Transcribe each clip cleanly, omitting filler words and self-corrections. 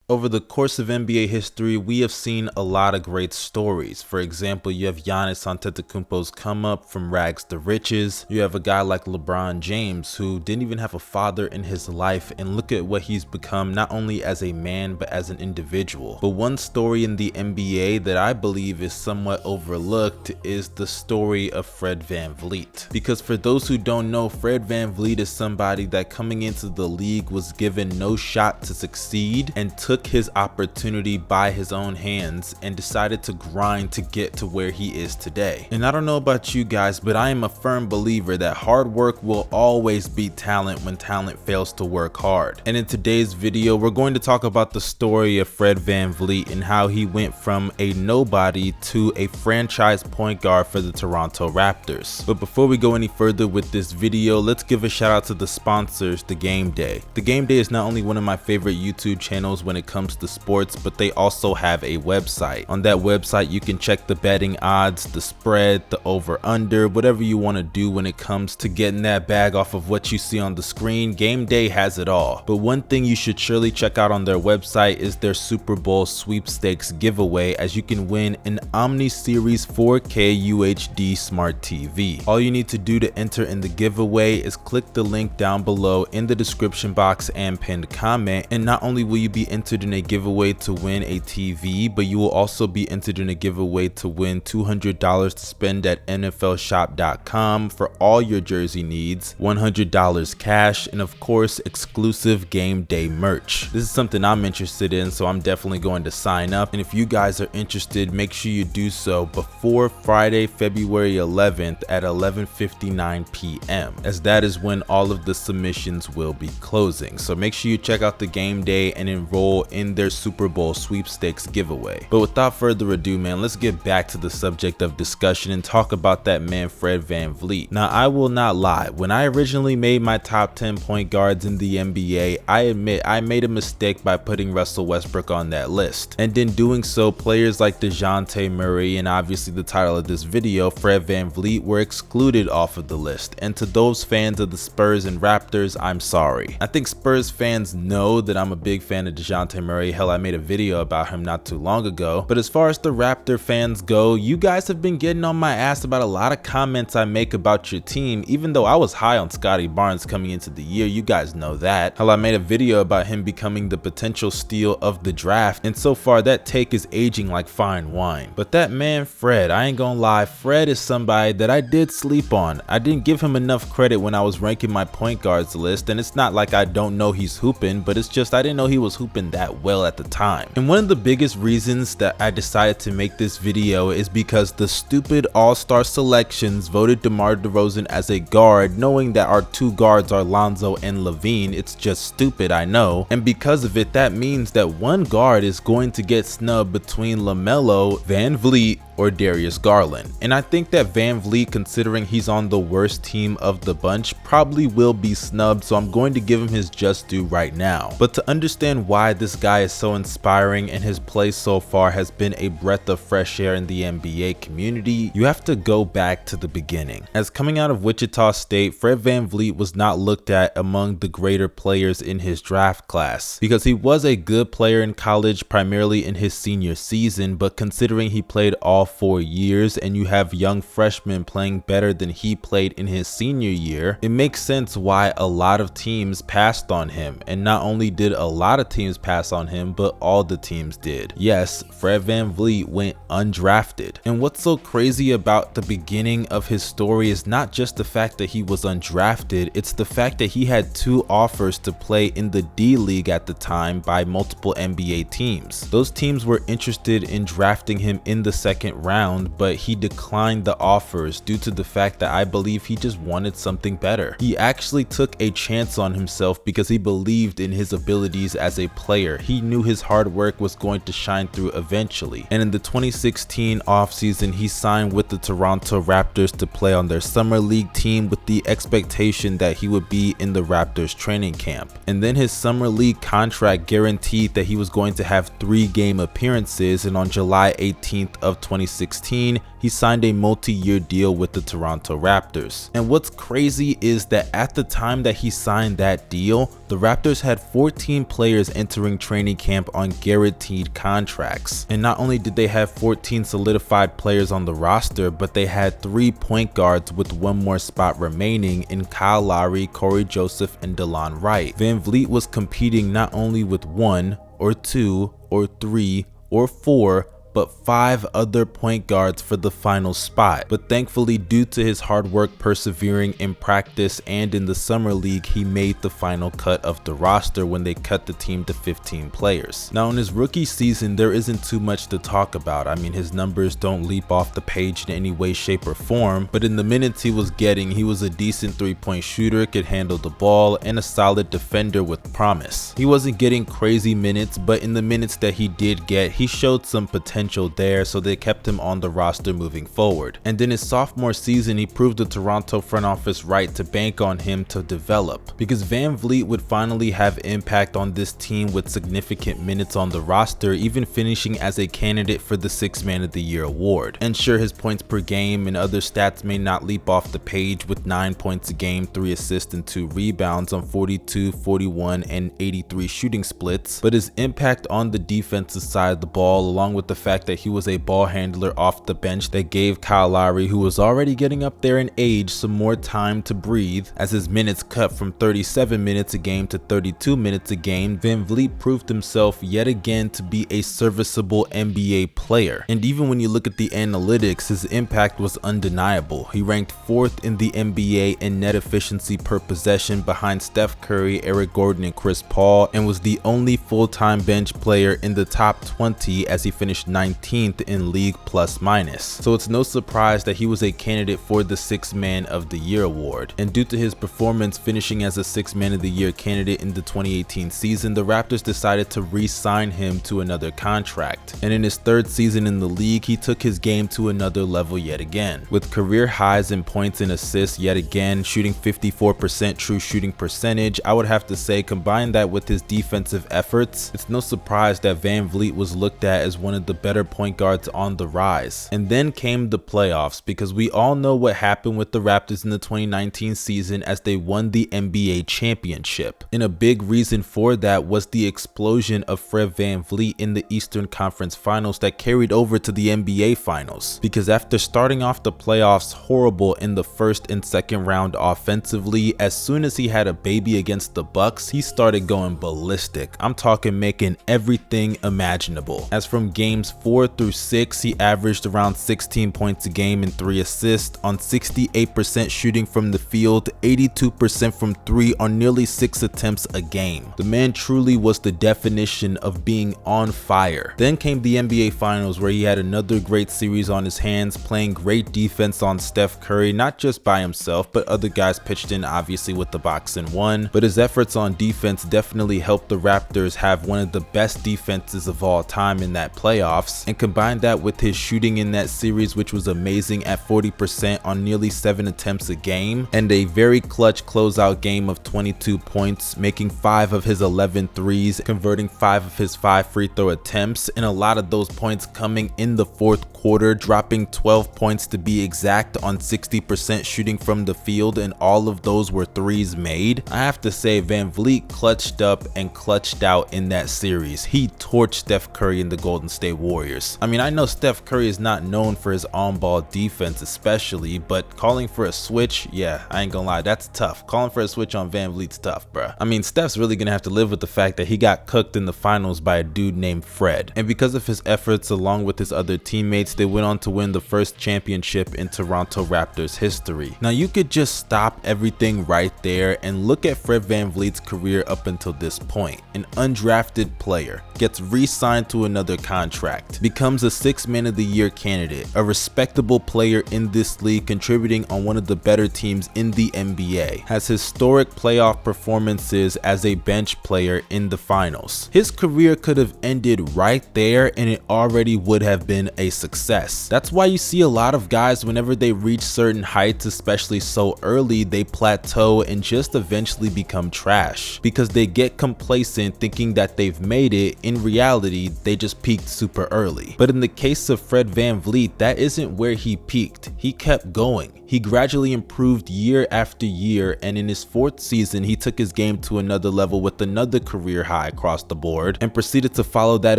Over the course of NBA history, we have seen a lot of great stories. For example, you have Giannis Antetokounmpo's come up from rags to riches. You have a guy like LeBron James who didn't even have a father in his life, and look at what he's become not only as a man but as an individual. But one story in the NBA that I believe is somewhat overlooked is the story of Fred VanVleet. Because for those who don't know, Fred VanVleet is somebody that coming into the league was given no shot to succeed and took his opportunity by his own hands and decided to grind to get to where he is today. And I don't know about you guys, but I am a firm believer that hard work will always beat talent when talent fails to work hard. And in today's video, we're going to talk about the story of Fred VanVleet and how he went from a nobody to a franchise point guard for the Toronto Raptors. But before we go any further with this video, let's give a shout out to the sponsors, The Game Day. The Game Day is not only one of my favorite YouTube channels when it comes to sports, but they also have a website. On that website, you can check the betting odds, the spread, the over under, whatever you want to do when it comes to getting that bag off of what you see on the screen. Game Day has it all. But one thing you should surely check out on their website is their Super Bowl sweepstakes giveaway, as you can win an Omni Series 4K UHD Smart TV. All you need to do to enter in the giveaway is click the link down below in the description box and pinned comment, and not only will you be entered in a giveaway to win a TV, but you will also be entered in a giveaway to win $200 to spend at NFLshop.com for all your jersey needs, $100 cash, and of course exclusive Game Day merch. This is something I'm interested in, so I'm definitely going to sign up, and if you guys are interested, make sure you do so before Friday, February 11th at 11:59 p.m. as that is when all of the submissions will be closing. So make sure you check out the Game Day and enroll in their Super Bowl sweepstakes giveaway. But without further ado, man, let's get back to the subject of discussion and talk about that man Fred VanVleet. Now, I will not lie, when I originally made my top 10 point guards in the NBA, I admit I made a mistake by putting Russell Westbrook on that list. And in doing so, players like DeJounte Murray and obviously the title of this video, Fred VanVleet, were excluded off of the list. And to those fans of the Spurs and Raptors, I'm sorry. I think Spurs fans know that I'm a big fan of DeJounte Murray. Hell, I made a video about him not too long ago. But as far as the Raptor fans go, you guys have been getting on my ass about a lot of comments I make about your team, even though I was high on Scotty Barnes coming into the year. You guys know that. Hell, I made a video about him becoming the potential steal of the draft, and so far that take is aging like fine wine. But that man Fred, I ain't gonna lie, Fred is somebody that I did sleep on. I didn't give him enough credit when I was ranking my point guards list, and it's not like I don't know he's hooping, but it's just I didn't know he was hooping that well at the time. And one of the biggest reasons that I decided to make this video is because the stupid all-star selections voted DeMar DeRozan as a guard, knowing that our two guards are Lonzo and Levine. It's just stupid, I know. And because of it, that means that one guard is going to get snubbed between LaMelo, VanVleet, or Darius Garland. And I think that VanVleet, considering he's on the worst team of the bunch, probably will be snubbed, so I'm going to give him his just due right now. But to understand why this guy is so inspiring and his play so far has been a breath of fresh air in the NBA community, you have to go back to the beginning. As coming out of Wichita State, Fred VanVleet was not looked at among the greater players in his draft class, because he was a good player in college, primarily in his senior season, but considering he played all 4 years and you have young freshmen playing better than he played in his senior year, it makes sense why a lot of teams passed on him. And not only did a lot of teams pass on him, but all the teams did. Yes, Fred VanVleet went undrafted. And what's so crazy about the beginning of his story is not just the fact that he was undrafted, it's the fact that he had 2 offers to play in the D League at the time by multiple NBA teams. Those teams were interested in drafting him in the second round, but he declined the offers due to the fact that I believe he just wanted something better. He actually took a chance on himself because he believed in his abilities as a player. He knew his hard work was going to shine through eventually. And in the 2016 offseason, he signed with the Toronto Raptors to play on their summer league team with the expectation that he would be in the Raptors training camp. And then his summer league contract guaranteed that he was going to have 3 game appearances, and on July 18th of 2016, 2016, he signed a multi-year deal with the Toronto Raptors. And what's crazy is that at the time that he signed that deal, the Raptors had 14 players entering training camp on guaranteed contracts. And not only did they have 14 solidified players on the roster, but they had 3 point guards with 1 more spot remaining in Kyle Lowry, Corey Joseph, and DeLon Wright. VanVleet was competing not only with 1 or 2 or 3 or 4, but 5 other point guards for the final spot. But thankfully, due to his hard work persevering in practice and in the summer league, he made the final cut of the roster when they cut the team to 15 players. Now in his rookie season, there isn't too much to talk about. I mean, his numbers don't leap off the page in any way, shape, or form, but in the minutes he was getting, he was a decent 3-point shooter, could handle the ball, and a solid defender with promise. He wasn't getting crazy minutes, but in the minutes that he did get, he showed some potential there, so they kept him on the roster moving forward. And in his sophomore season, he proved the Toronto front office right to bank on him to develop, because VanVleet would finally have impact on this team with significant minutes on the roster, even finishing as a candidate for the 6th Man of the Year award. And sure, his points per game and other stats may not leap off the page with 9 points a game, 3 assists, and 2 rebounds on 42, 41, and 83 shooting splits, but his impact on the defensive side of the ball, along with the fact that he was a ball handler off the bench that gave Kyle Lowry, who was already getting up there in age, some more time to breathe, as his minutes cut from 37 minutes a game to 32 minutes a game. VanVleet proved himself yet again to be a serviceable NBA player. And even when you look at the analytics, his impact was undeniable. He ranked 4th in the NBA in net efficiency per possession behind Steph Curry, Eric Gordon, and Chris Paul, and was the only full-time bench player in the top 20 as he finished 19th in league plus minus. So it's no surprise that he was a candidate for the 6th Man of the Year award. And due to his performance finishing as a 6th Man of the Year candidate in the 2018 season, the Raptors decided to re-sign him to another contract. And in his 3rd season in the league, he took his game to another level yet again, with career highs in points and assists yet again, shooting 54% true shooting percentage. I would have to say, combine that with his defensive efforts, it's no surprise that VanVleet was looked at as one of the better point guards on the rise. And then came the playoffs, because we all know what happened with the Raptors in the 2019 season as they won the NBA championship. And a big reason for that was the explosion of Fred VanVleet in the Eastern Conference Finals that carried over to the NBA Finals. Because after starting off the playoffs horrible in the 1st and 2nd round offensively, as soon as he had a baby against the Bucks, he started going ballistic. I'm talking making everything imaginable. As from games 4 through 6, he averaged around 16 points a game and 3 assists on 68% shooting from the field, 82% from 3 on nearly 6 attempts a game. The man truly was the definition of being on fire. Then came the NBA Finals, where he had another great series on his hands, playing great defense on Steph Curry, not just by himself, but other guys pitched in obviously with the box and won. But his efforts on defense definitely helped the Raptors have one of the best defenses of all time in that playoffs, and combine that with his shooting in that series, which was amazing at 40% on nearly 7 attempts a game, and a very clutch closeout game of 22 points, making 5 of his 11 threes, converting 5 of his 5 free throw attempts, and a lot of those points coming in the 4th quarter, dropping 12 points to be exact on 60% shooting from the field, and all of those were threes made. I have to say, VanVleet clutched up and clutched out in that series. He torched Steph Curry and the Golden State Warriors. I mean, I know Steph Curry is not known for his on-ball defense especially, but calling for a switch, yeah, I ain't gonna lie, that's tough. Calling for a switch on VanVleet's tough, bruh. I mean, Steph's really gonna have to live with the fact that he got cooked in the finals by a dude named Fred. And because of his efforts along with his other teammates, they went on to win the first championship in Toronto Raptors history. Now you could just stop everything right there and look at Fred VanVleet's career up until this point. An undrafted player, gets re-signed to another contract, becomes a 6th Man of the Year candidate, a respectable player in this league contributing on one of the better teams in the NBA, has historic playoff performances as a bench player in the finals. His career could have ended right there and it already would have been a success. success. That's why you see a lot of guys, whenever they reach certain heights, especially so early, they plateau and just eventually become trash because they get complacent thinking that they've made it. In reality, they just peaked super early. But in the case of Fred VanVleet, that isn't where he peaked. He kept going. He gradually improved year after year, and in his 4th season, he took his game to another level with another career high across the board, and proceeded to follow that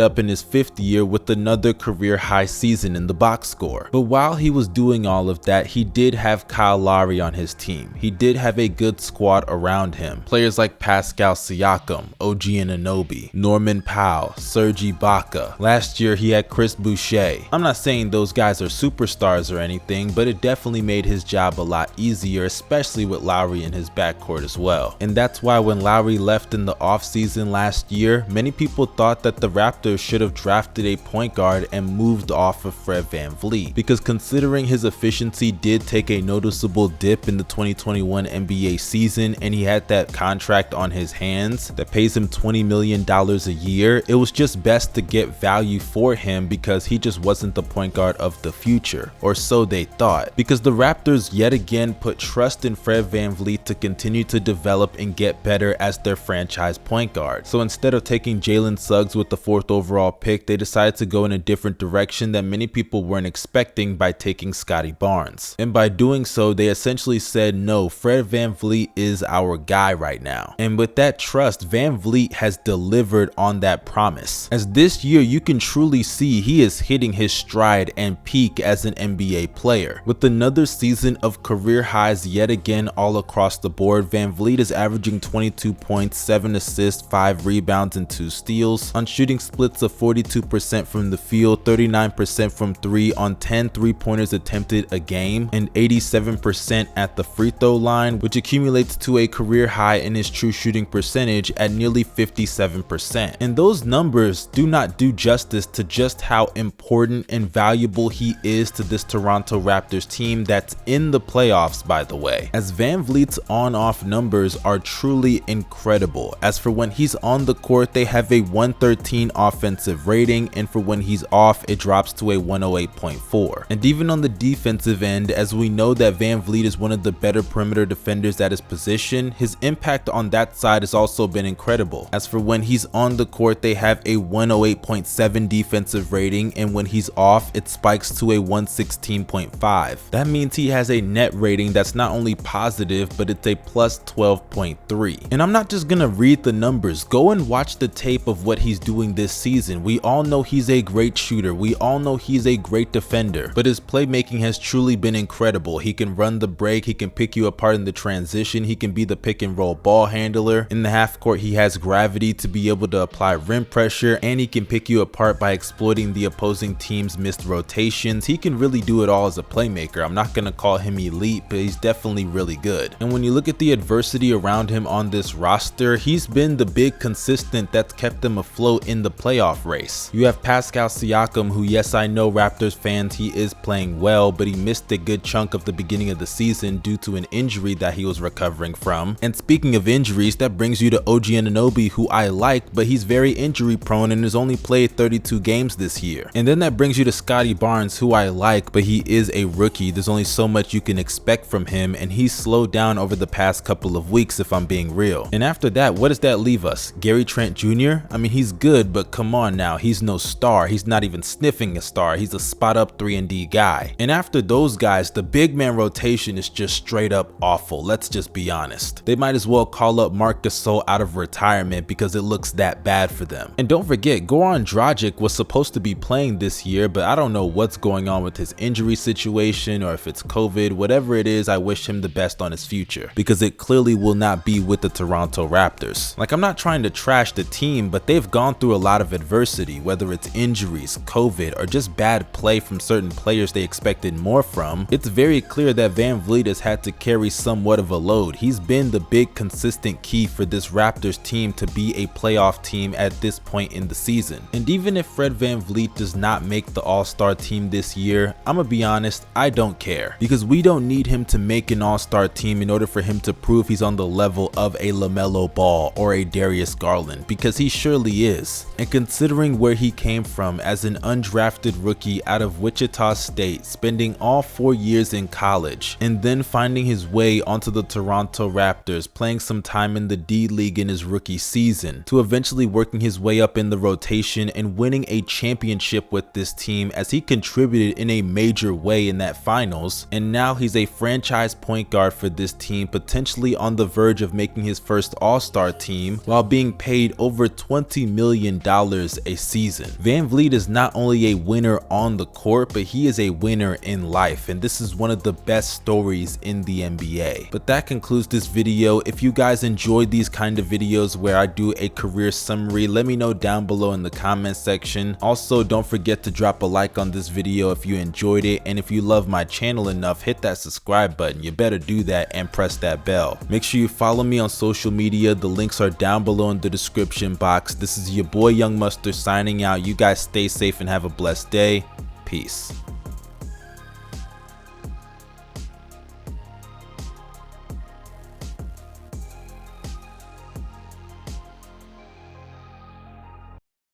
up in his 5th year with another career high season in the box score. But while he was doing all of that, he did have Kyle Lowry on his team. He did have a good squad around him. Players like Pascal Siakam, OG Anunoby, Norman Powell, Serge Ibaka. Last year, he had Chris Boucher. I'm not saying those guys are superstars or anything, but it definitely made his job a lot easier, especially with Lowry in his backcourt as well. And that's why when Lowry left in the offseason last year, many people thought that the Raptors should have drafted a point guard and moved off of Fred VanVleet, because considering his efficiency did take a noticeable dip in the 2021 NBA season, and he had that contract on his hands that pays him $20 million a year, it was just best to get value for him because he just wasn't the point guard of the future, or so they thought, because the Raptors yet again put trust in Fred VanVleet to continue to develop and get better as their franchise point guard. So instead of taking Jalen Suggs with the 4th overall pick, they decided to go in a different direction that many people weren't expecting by taking Scottie Barnes. And by doing so, they essentially said, no, Fred VanVleet is our guy right now. And with that trust, VanVleet has delivered on that promise. As this year, you can truly see he is hitting his stride and peak as an NBA player. With another season of career highs yet again all across the board, VanVleet is averaging 22 points, 7 assists, 5 rebounds, and 2 steals on shooting splits of 42% from the field, 39% from 3 on 10 3-pointers attempted a game, and 87% at the free throw line, which accumulates to a career high in his true shooting percentage at nearly 57%. And those numbers do not do justice to just how important and valuable he is to this Toronto Raptors team that's in the playoffs, by the way, as VanVleet's on-off numbers are truly incredible. As for when he's on the court, they have a 113 offensive rating, and for when he's off, it drops to a 108.4. And even on the defensive end, as we know that VanVleet is one of the better perimeter defenders at his position, his impact on that side has also been incredible. As for when he's on the court, they have a 108.7 defensive rating, and when he's off, it spikes to a 116.5. That means he has a net rating that's not only positive, but it's a plus 12.3. And I'm not just gonna read the numbers, go and watch the tape of what he's doing this season. We all know he's a great shooter, we all know he's a great defender, but his playmaking has truly been incredible. He can run the break, he can pick you apart in the transition, he can be the pick and roll ball handler. In the half court, he has gravity to be able to apply rim pressure, and he can pick you apart by exploiting the opposing team's missed rotations. He can really do it all as a playmaker. I'm not gonna call him elite, but he's definitely really good. And when you look at the adversity around him on this roster, he's been the big consistent that's kept them afloat in the playoff race. You have Pascal Siakam, who, yes, I know Raptors fans, he is playing well, but he missed a good chunk of the beginning of the season due to an injury that he was recovering from. And speaking of injuries, that brings you to OG Anunoby, who I like, but he's very injury prone and has only played 32 games this year. And then that brings you to Scottie Barnes, who I like, but he is a rookie. There's only so much you can expect from him, and he's slowed down over the past couple of weeks, if I'm being real. And after that, what does that leave us? Gary Trent Jr.? I mean, he's good, but come on now, he's no star. He's not even sniffing a star. He's a spot up 3-and-D guy. And after those guys, the big man rotation is just straight up awful. Let's just be honest. They might as well call up Marc Gasol out of retirement because it looks that bad for them. And don't forget, Goran Dragic was supposed to be playing this year, but I don't know what's going on with his injury situation, or if it's COVID. Whatever it is, I wish him the best on his future, because it clearly will not be with the Toronto Raptors. Like, I'm not trying to trash the team, but they've gone through a lot of adversity, whether it's injuries, COVID, or just bad play from certain players they expected more from. It's very clear that VanVleet has had to carry somewhat of a load. He's been the big consistent key for this Raptors team to be a playoff team at this point in the season. And even if Fred VanVleet does not make the All-Star team this year, I'm gonna be honest, I don't care, because because we don't need him to make an all-star team in order for him to prove he's on the level of a LaMelo Ball or a Darius Garland, because he surely is. And considering where he came from as an undrafted rookie out of Wichita State, spending all 4 years in college, and then finding his way onto the Toronto Raptors, playing some time in the D-League in his rookie season, to eventually working his way up in the rotation and winning a championship with this team as he contributed in a major way in that finals, and now he's a franchise point guard for this team, potentially on the verge of making his first all-star team while being paid over $20 million a season. VanVleet is not only a winner on the court, but he is a winner in life, and this is one of the best stories in the NBA. But that concludes this video. If you guys enjoyed these kind of videos where I do a career summary, let me know down below in the comment section. Also, don't forget to drop a like on this video if you enjoyed it, and if you love my channel enough, hit that subscribe button. You better do that and press that bell. Make sure you follow me on social media. The links are down below in the description box. This is your boy Young Mustard signing out. You guys stay safe and have a blessed day. Peace.